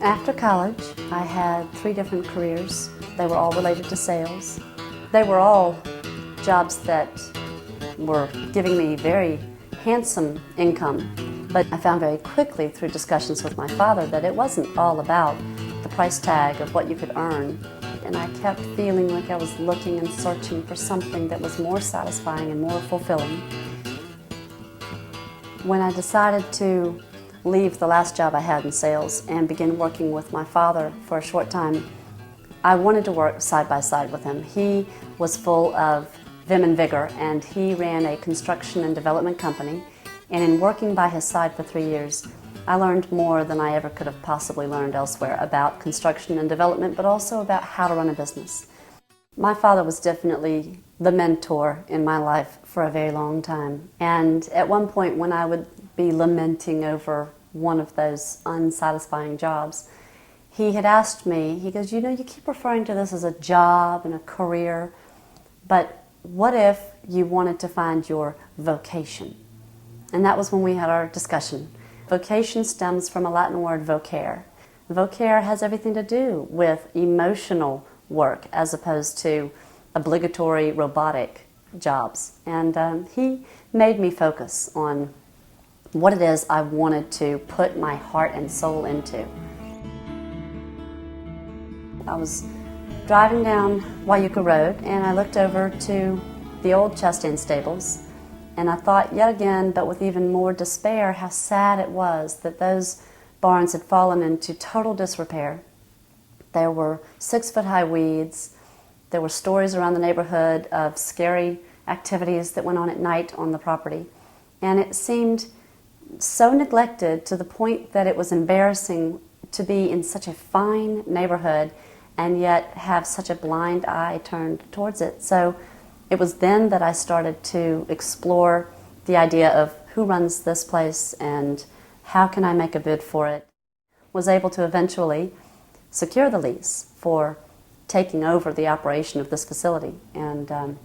After college, I had 3 different careers. They were all related to sales. They were all jobs that were giving me very handsome income, but I found very quickly through discussions with my father that it wasn't all about the price tag of what you could earn. And I kept feeling like I was looking and searching for something that was more satisfying and more fulfilling. When I decided to leave the last job I had in sales and begin working with my father for a short time, I wanted to work side by side with him. He was full of vim and vigor, and he ran a construction and development company. And in working by his side for 3 years, I learned more than I ever could have possibly learned elsewhere about construction and development, but also about how to run a business. My father was definitely the mentor in my life for a very long time. And at one point when I would be lamenting over one of those unsatisfying jobs, he had asked me, he goes, you keep referring to this as a job and a career, but what if you wanted to find your vocation? And that was when we had our discussion. Vocation stems from a Latin word, vocare. Vocare has everything to do with emotional work as opposed to obligatory robotic jobs. And he made me focus on what it is I wanted to put my heart and soul into. I was driving down Wayuka Road and I looked over to the old Chastain stables, and I thought yet again, but with even more despair, how sad it was that those barns had fallen into total disrepair. There were 6-foot-high weeds. There were stories around the neighborhood of scary activities that went on at night on the property. And it seemed so neglected to the point that it was embarrassing to be in such a fine neighborhood and yet have such a blind eye turned towards it. So it was then that I started to explore the idea of who runs this place and how can I make a bid for it. Was able to eventually secure the lease for taking over the operation of this facility. And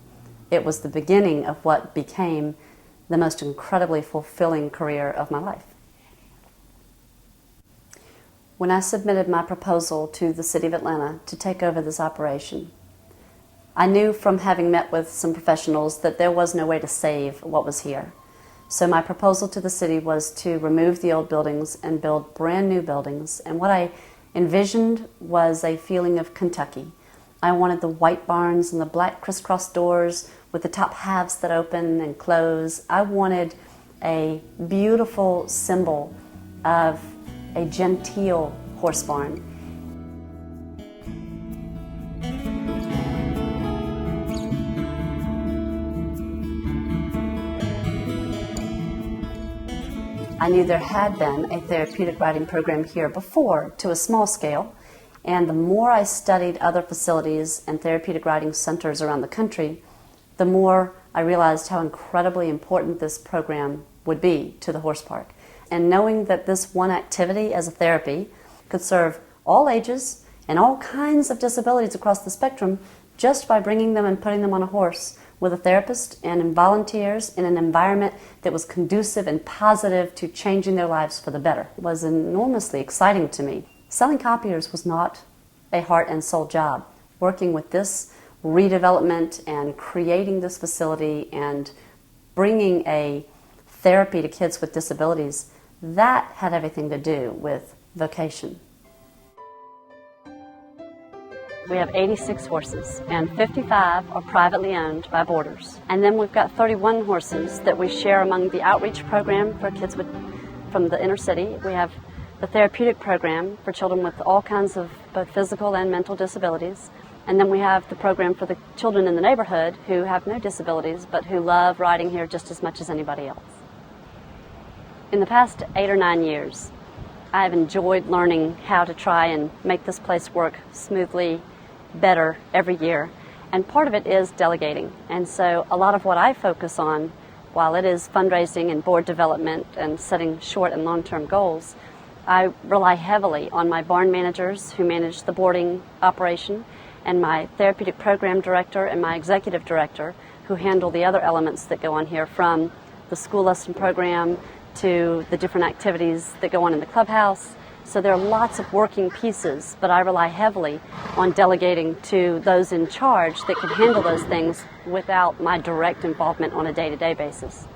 it was the beginning of what became the most incredibly fulfilling career of my life. When I submitted my proposal to the City of Atlanta to take over this operation, I knew from having met with some professionals that there was no way to save what was here. So my proposal to the city was to remove the old buildings and build brand new buildings. And what I envisioned was a feeling of Kentucky. I wanted the white barns and the black crisscross doors with the top halves that open and close. I wanted a beautiful symbol of a genteel horse barn. I knew there had been a therapeutic writing program here before to a small scale, and the more I studied other facilities and therapeutic writing centers around the country, the more I realized how incredibly important this program would be to the horse park. And knowing that this one activity as a therapy could serve all ages and all kinds of disabilities across the spectrum just by bringing them and putting them on a horse with a therapist and volunteers in an environment that was conducive and positive to changing their lives for the better was enormously exciting to me. Selling copiers was not a heart and soul job. Working with this redevelopment and creating this facility and bringing a therapy to kids with disabilities, that had everything to do with vocation. We have 86 horses, and 55 are privately owned by boarders. And then we've got 31 horses that we share among the outreach program for kids from the inner city. We have the therapeutic program for children with all kinds of both physical and mental disabilities. And then we have the program for the children in the neighborhood who have no disabilities but who love riding here just as much as anybody else. In the past 8 or 9 years, I have enjoyed learning how to try and make this place work smoothly, better every year. And part of it is delegating. And so a lot of what I focus on, while it is fundraising and board development and setting short and long-term goals, I rely heavily on my barn managers who manage the boarding operation and my therapeutic program director and my executive director who handle the other elements that go on here, from the school lesson program to the different activities that go on in the clubhouse So there are lots of working pieces, but I rely heavily on delegating to those in charge that can handle those things without my direct involvement on a day-to-day basis.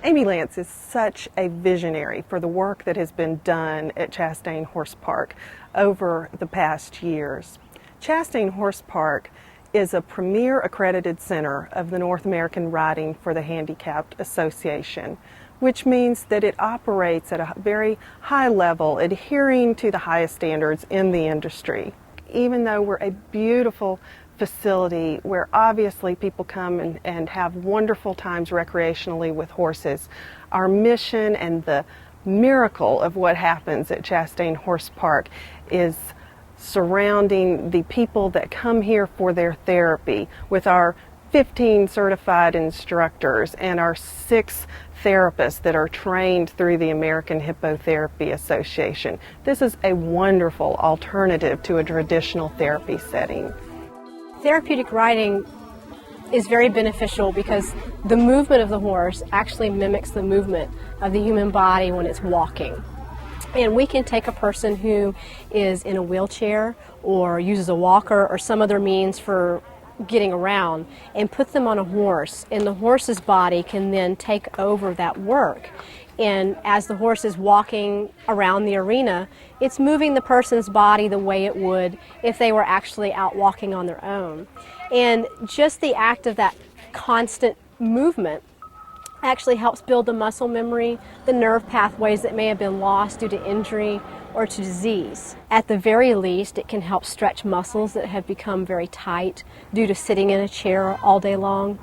Amy Lance is such a visionary for the work that has been done at Chastain Horse Park over the past years. Chastain Horse Park is a premier accredited center of the North American Riding for the Handicapped Association, which means that it operates at a very high level, adhering to the highest standards in the industry. Even though we're a beautiful facility where obviously people come and have wonderful times recreationally with horses, our mission and the miracle of what happens at Chastain Horse Park is surrounding the people that come here for their therapy with our 15 certified instructors and our 6 therapists that are trained through the American Hippotherapy Association. This is a wonderful alternative to a traditional therapy setting. Therapeutic riding is very beneficial because the movement of the horse actually mimics the movement of the human body when it's walking. And we can take a person who is in a wheelchair or uses a walker or some other means for getting around and put them on a horse, and the horse's body can then take over that work. And as the horse is walking around the arena, it's moving the person's body the way it would if they were actually out walking on their own. And just the act of that constant movement actually helps build the muscle memory, the nerve pathways that may have been lost due to injury or to disease. At the very least, it can help stretch muscles that have become very tight due to sitting in a chair all day long.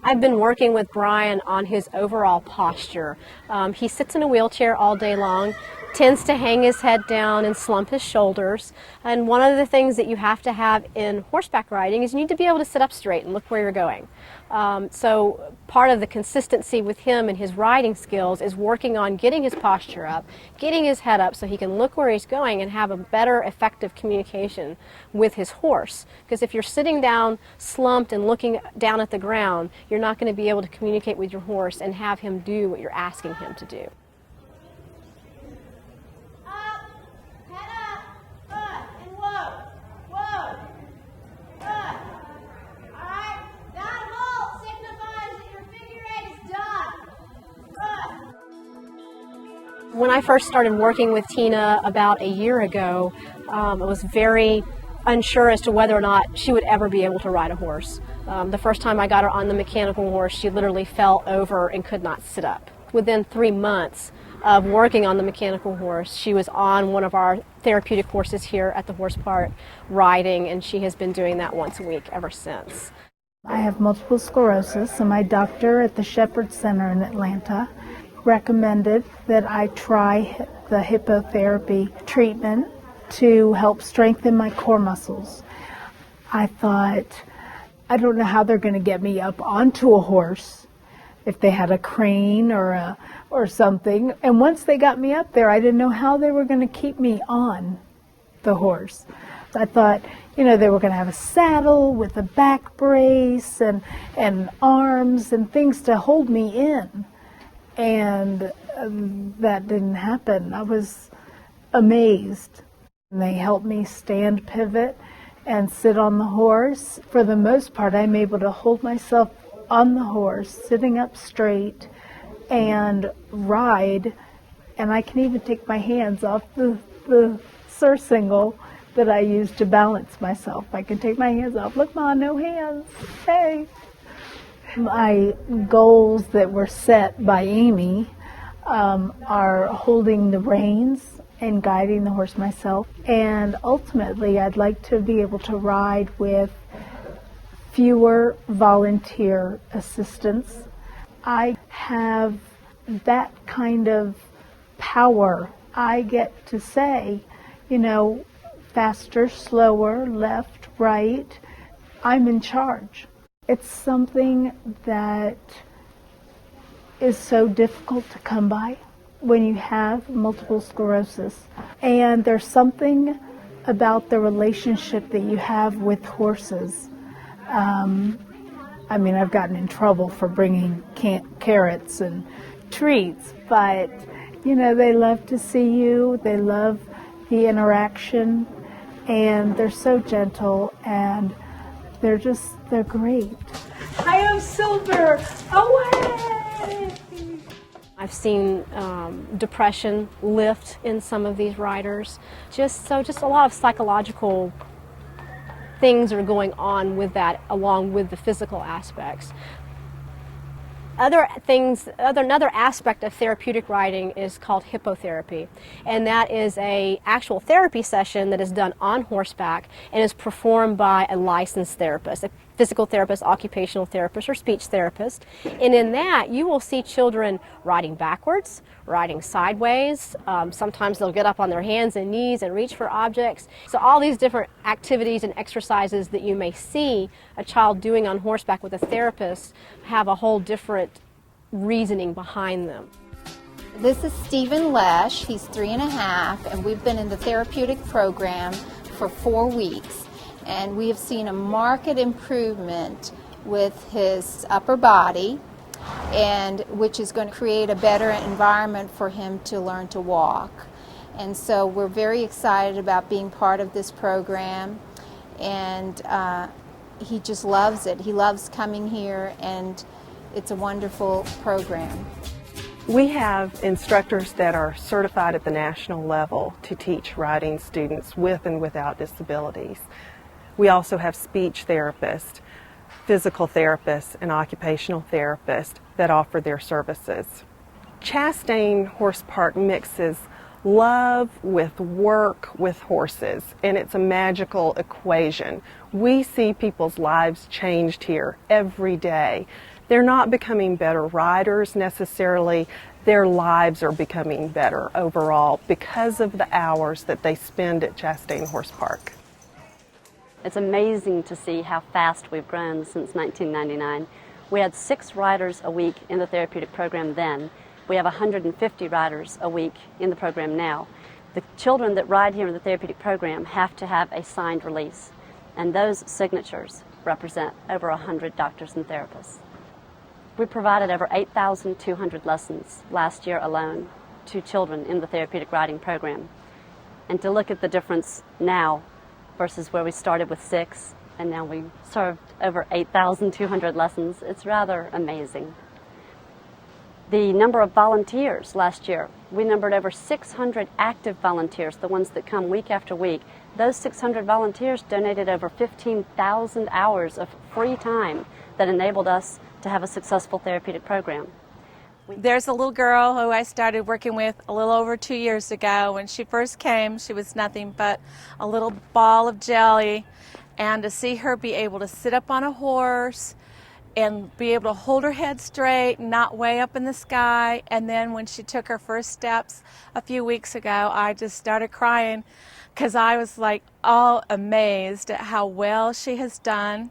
I've been working with Brian on his overall posture. He sits in a wheelchair all day long, tends to hang his head down and slump his shoulders. And one of the things that you have to have in horseback riding is you need to be able to sit up straight and look where you're going. So part of the consistency with him and his riding skills is working on getting his posture up, getting his head up so he can look where he's going and have a better effective communication with his horse. Because if you're sitting down slumped and looking down at the ground, you're not going to be able to communicate with your horse and have him do what you're asking him to do. When I first started working with Tina about a year ago, I was very unsure as to whether or not she would ever be able to ride a horse. The first time I got her on the mechanical horse, she literally fell over and could not sit up. Within 3 months of working on the mechanical horse, she was on one of our therapeutic horses here at the horse park riding, and she has been doing that once a week ever since. I have multiple sclerosis, and my doctor at the Shepherd Center in Atlanta recommended that I try the hippotherapy treatment to help strengthen my core muscles. I thought, I don't know how they're going to get me up onto a horse, if they had a crane or something. And once they got me up there, I didn't know how they were going to keep me on the horse. I thought, they were going to have a saddle with a back brace and arms and things to hold me in. And that didn't happen. I was amazed. And they helped me stand pivot and sit on the horse. For the most part, I'm able to hold myself on the horse, sitting up straight, and ride. And I can even take my hands off the surcingle that I use to balance myself. I can take my hands off. Look, Ma, no hands. Hey. My goals that were set by Amy are holding the reins and guiding the horse myself. And ultimately, I'd like to be able to ride with fewer volunteer assistants. I have that kind of power. I get to say, faster, slower, left, right. I'm in charge. It's something that is so difficult to come by when you have multiple sclerosis. And there's something about the relationship that you have with horses. I mean, I've gotten in trouble for bringing carrots and treats, but, you know, they love to see you. They love the interaction, and they're so gentle, and they're great. I am Silver. Away! I've seen depression lift in some of these riders. Just a lot of psychological things are going on with that, along with the physical aspects. Another aspect of therapeutic riding is called hippotherapy, and that is an actual therapy session that is done on horseback and is performed by a licensed therapist, a physical therapist, occupational therapist, or speech therapist. And in that, you will see children riding backwards, riding sideways. Sometimes they'll get up on their hands and knees and reach for objects. So all these different activities and exercises that you may see a child doing on horseback with a therapist have a whole different reasoning behind them. This is Stephen Lesh. He's 3.5, and we've been in the therapeutic program for 4 weeks. And we have seen a marked improvement with his upper body, and which is going to create a better environment for him to learn to walk. And so we're very excited about being part of this program, and he just loves it. He loves coming here, and it's a wonderful program. We have instructors that are certified at the national level to teach riding students with and without disabilities. We also have speech therapists, physical therapists, and occupational therapists that offer their services. Chastain Horse Park mixes love with work with horses, and it's a magical equation. We see people's lives changed here every day. They're not becoming better riders necessarily. Their lives are becoming better overall because of the hours that they spend at Chastain Horse Park. It's amazing to see how fast we've grown since 1999. We had 6 riders a week in the therapeutic program then. We have 150 riders a week in the program now. The children that ride here in the therapeutic program have to have a signed release, and those signatures represent over 100 doctors and therapists. We provided over 8,200 lessons last year alone to children in the therapeutic riding program. And to look at the difference now versus where we started with 6, and now we served over 8,200 lessons, it's rather amazing. The number of volunteers last year, we numbered over 600 active volunteers, the ones that come week after week. Those 600 volunteers donated over 15,000 hours of free time that enabled us to have a successful therapeutic program. There's a little girl who I started working with a little over 2 years ago. When she first came, she was nothing but a little ball of jelly, and to see her be able to sit up on a horse and be able to hold her head straight, not way up in the sky, and then when she took her first steps a few weeks ago, I just started crying because I was like all amazed at how well she has done.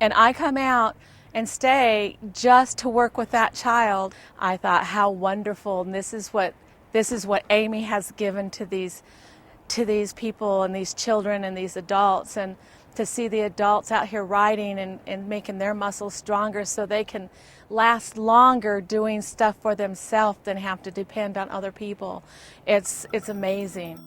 And I come out and stay just to work with that child. I thought, how wonderful, and this is what Amy has given to these people and these children and these adults, and to see the adults out here riding and making their muscles stronger so they can last longer doing stuff for themselves than have to depend on other people. It's amazing.